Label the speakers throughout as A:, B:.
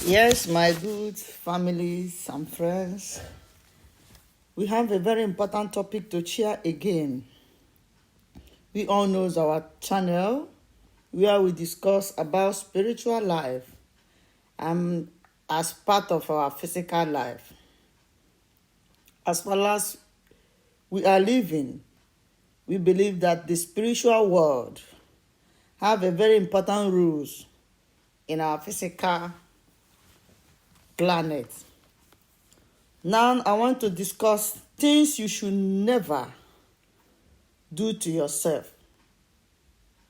A: Yes, my good families and friends, we have a very important topic to share again. We all know our channel where we discuss about spiritual life and as part of our physical life. As well as we are living, we believe that the spiritual world have a very important rules in our physical planet. Now I want to discuss things you should never do to yourself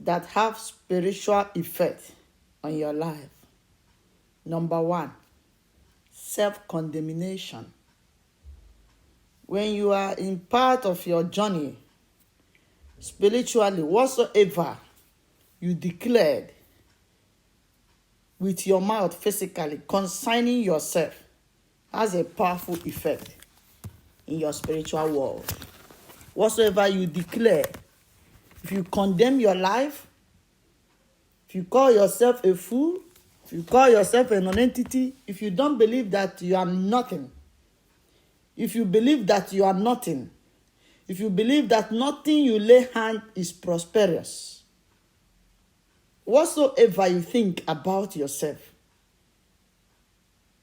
A: that have spiritual effect on your life. Number 1, self-condemnation. When you are in part of your journey spiritually, whatsoever you declared with your mouth physically concerning yourself has a powerful effect in your spiritual world. Whatsoever you declare, if you condemn your life, if you call yourself a fool, if you call yourself a non-entity, if you don't believe that you are nothing, if you believe that you are nothing, if you believe that nothing you lay hand is prosperous, whatsoever you think about yourself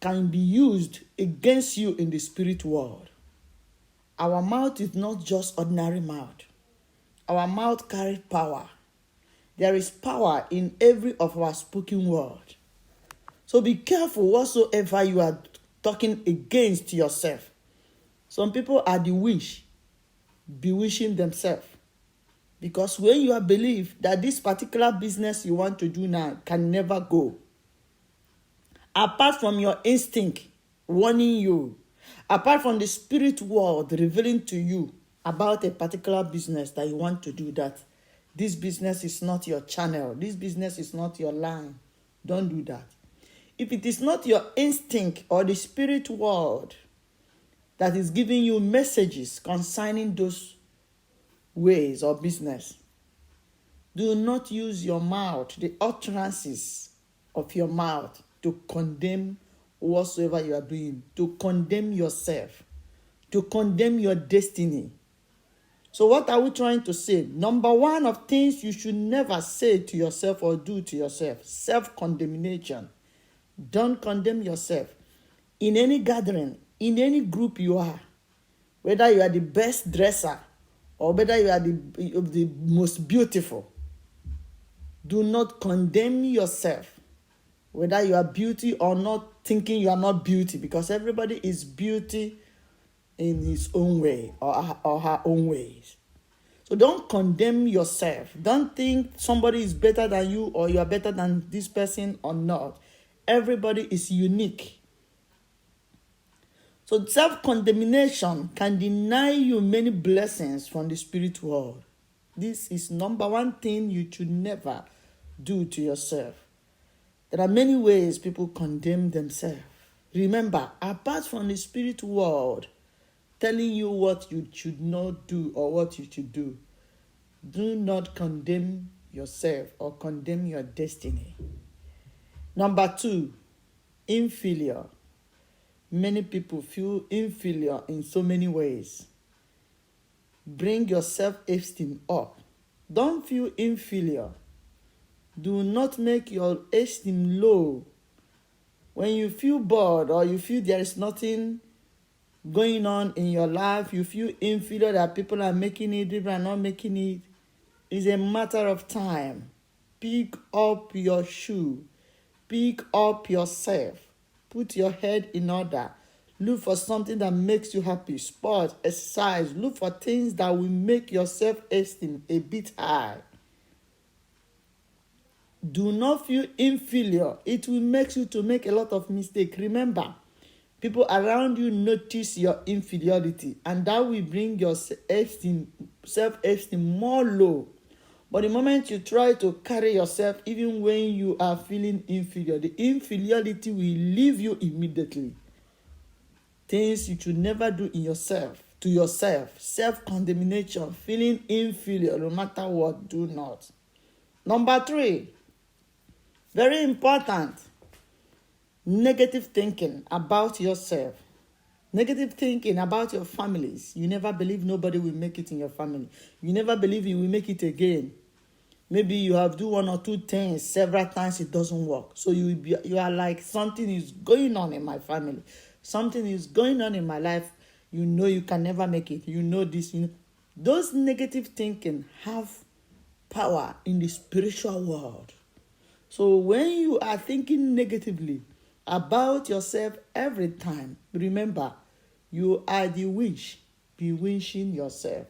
A: can be used against you in the spirit world. Our mouth is not just ordinary mouth. Our mouth carries power. There is power in every of our spoken word. So be careful whatsoever you are talking against yourself. Some people are the bewitching themselves. Because when you have believed that this particular business you want to do now can never go, apart from your instinct warning you, apart from the spirit world revealing to you about a particular business that you want to do, that this business is not your channel, this business is not your line, don't do that. If it is not your instinct or the spirit world that is giving you messages concerning those ways or business, do not use your mouth, the utterances of your mouth, to condemn whatsoever you are doing, to condemn yourself, to condemn your destiny. So what are we trying to say? Number 1 of things you should never say to yourself or do to yourself: self-condemnation. Don't condemn yourself. In any gathering, in any group you are, whether you are the best dresser or whether you are the most beautiful, do not condemn yourself, whether you are beauty or not, thinking you are not beauty, because everybody is beauty in his own way or her own ways. So don't condemn yourself. Don't think somebody is better than you or you are better than this person or not. Everybody is unique. So self-condemnation can deny you many blessings from the spirit world. This is number 1 thing you should never do to yourself. There are many ways people condemn themselves. Remember, apart from the spirit world telling you what you should not do or what you should do, do not condemn yourself or condemn your destiny. Number 2, inferior. Many people feel inferior in so many ways. Bring your self-esteem up. Don't feel inferior. Do not make your esteem low. When you feel bored or you feel there is nothing going on in your life, you feel inferior that people are making it, people are not making it, it's a matter of time. Pick up your shoe. Pick up yourself. Put your head in order. Look for something that makes you happy. Sport, exercise. Look for things that will make your self-esteem a bit high. Do not feel inferior. It will make you to make a lot of mistakes. Remember, people around you notice your inferiority, and that will bring your self-esteem more low. But the moment you try to carry yourself, even when you are feeling inferior, the inferiority will leave you immediately. Things you should never do in yourself, to yourself, self-condemnation, feeling inferior no matter what, do not. Number 3, very important, Negative thinking about yourself. Negative thinking about your families. You never believe nobody will make it in your family. You never believe you will make it again. Maybe you have do one or two things several times, it doesn't work. So you are like, something is going on in my family. Something is going on in my life. You know you can never make it. You know this. Those negative thinking have power in the spiritual world. So when you are thinking negatively about yourself every time, remember, you are the witch bewitching yourself.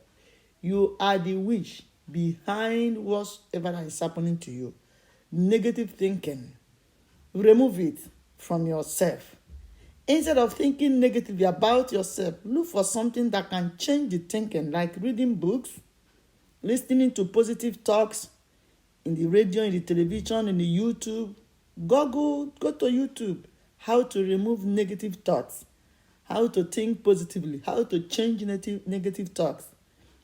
A: You are the witch behind whatever that is happening to you. Negative thinking, remove it from yourself. Instead of thinking negatively about yourself, look for something that can change the thinking, like reading books, listening to positive talks in the radio, in the television, in the YouTube. Go to YouTube. How to remove negative thoughts, how to think positively, how to change negative thoughts.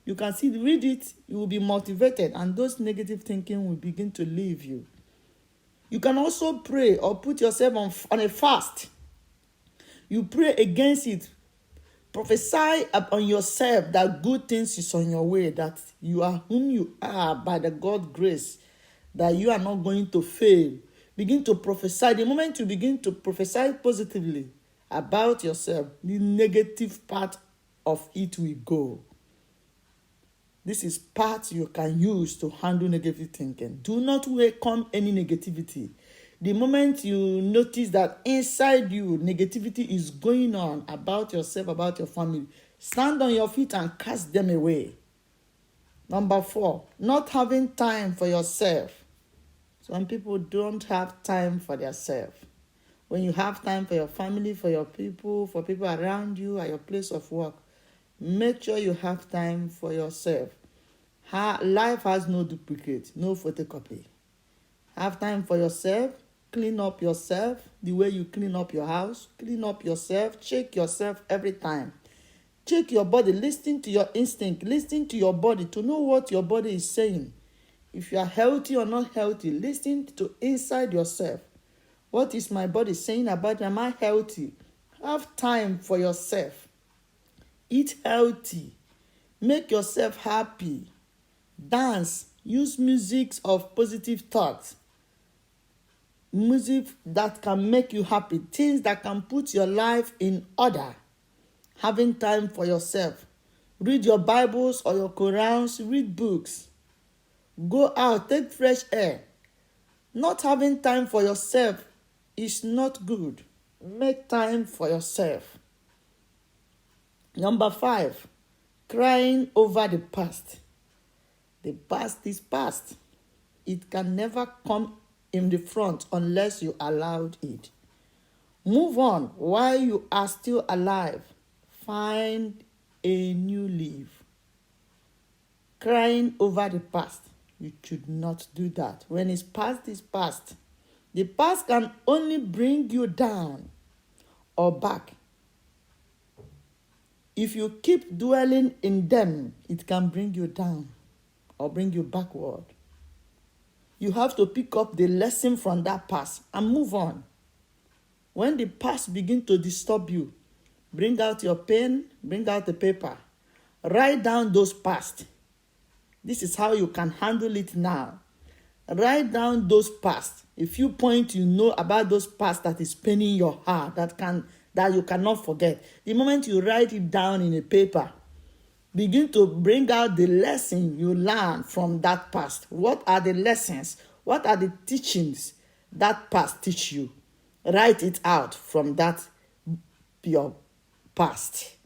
A: You can read it, you will be motivated, and those negative thinking will begin to leave you. You can also pray or put yourself on a fast. You pray against it. Prophesy upon yourself that good things is on your way, that you are whom you are by the God's grace, that you are not going to fail. Begin to prophesy. The moment you begin to prophesy positively about yourself, the negative part of it will go. This is part you can use to handle negative thinking. Do not welcome any negativity. The moment you notice that inside you negativity is going on about yourself, about your family, stand on your feet and cast them away. Number 4, not having time for yourself. Some people don't have time for themselves. When you have time for your family, for your people, for people around you at your place of work, make sure you have time for yourself. Life has no duplicate, no photocopy. Have time for yourself. Clean up yourself the way you clean up your house. Clean up yourself. Check yourself every time. Check your body. Listen to your instinct. Listen to your body to know what your body is saying. If you are healthy or not healthy, listen to inside yourself. What is my body saying about me? Am I healthy? Have time for yourself. Eat healthy. Make yourself happy. Dance. Use music of positive thoughts. Music that can make you happy. Things that can put your life in order. Having time for yourself. Read your Bibles or your Qurans. Read books. Go out. Take fresh air. Not having time for yourself is not good. Make time for yourself. Number 5, crying over the past. The past is past. It can never come in the front unless you allowed it. Move on while you are still alive. Find a new life. Crying over the past. You should not do that. When it's past, it's past. The past can only bring you down or back. If you keep dwelling in them, it can bring you down or bring you backward. You have to pick up the lesson from that past and move on. When the past begins to disturb you, bring out your pen, bring out the paper. Write down those past. This is how you can handle it now. Write down those past. A few points you know about those past that is paining your heart, that you cannot forget. The moment you write it down in a paper, begin to bring out the lesson you learned from that past. What are the lessons? What are the teachings that past teach you? Write it out from that your past.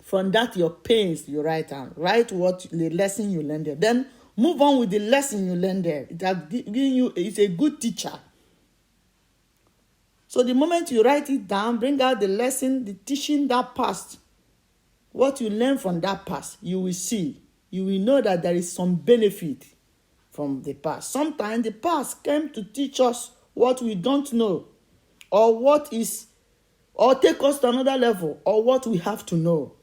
A: From that your pains you write down. Write what the lesson you learned there. Then move on with the lesson you learned there. It has given you. It's a good teacher. So the moment you write it down, bring out the lesson, the teaching that past. What you learn from that past, you will see. You will know that there is some benefit from the past. Sometimes the past came to teach us what we don't know, or take us to another level, or what we have to know.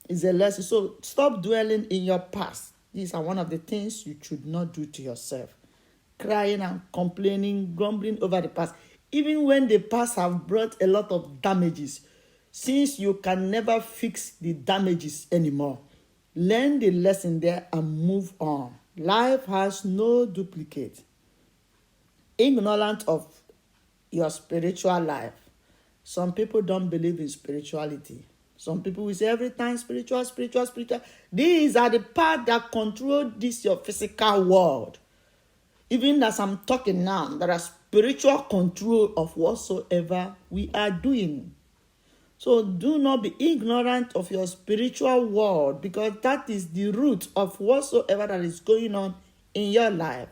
A: Is a lesson. So stop dwelling in your past. These are one of the things you should not do to yourself. Crying and complaining, grumbling over the past. even when the past have brought a lot of damages, since you can never fix the damages anymore, learn the lesson there and move on. Life has no duplicate. Ignorant of your spiritual life. Some people don't believe in spirituality. Some people will say every time spiritual, spiritual, spiritual. These are the part that control this your physical world. Even as I'm talking now, there are spiritual control of whatsoever we are doing. So do not be ignorant of your spiritual world, because that is the root of whatsoever that is going on in your life.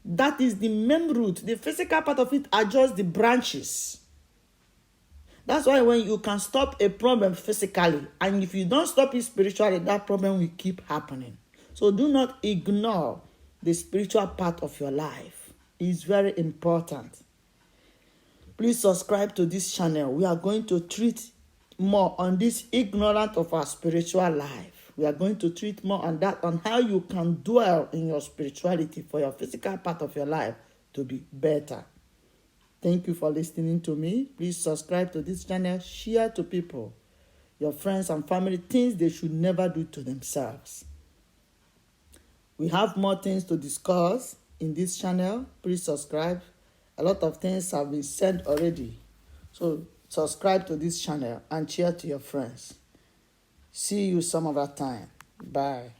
A: That is the main root. The physical part of it are just the branches. That's why when you can stop a problem physically, and if you don't stop it spiritually, that problem will keep happening. So do not ignore the spiritual part of your life. It's very important. Please subscribe to this channel. We are going to treat more on this ignorant of our spiritual life. We are going to treat more on that, on how you can dwell in your spirituality for your physical part of your life to be better. Thank you for listening to me. Please subscribe to this channel. Share to people, your friends and family, things they should never do to themselves. We have more things to discuss in this channel. Please subscribe. A lot of things have been said already. So subscribe to this channel and share to your friends. See you some other time. Bye.